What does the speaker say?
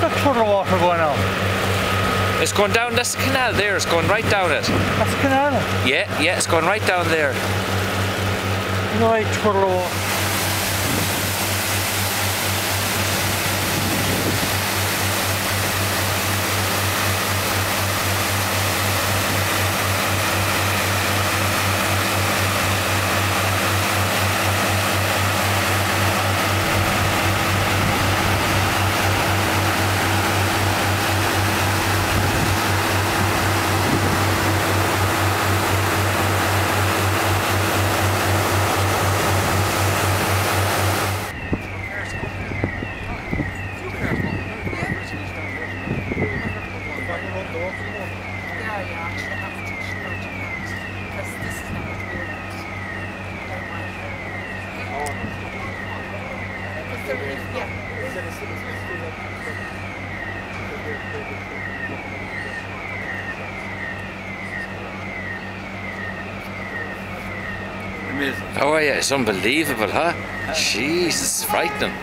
that turtle water going on? It's going down, that's the canal there, it's going right down it. That's the canal? Yeah, it's going right down there. Right, turtle water. Amazing. Oh yeah, it's unbelievable, huh? Jesus, it's frightening.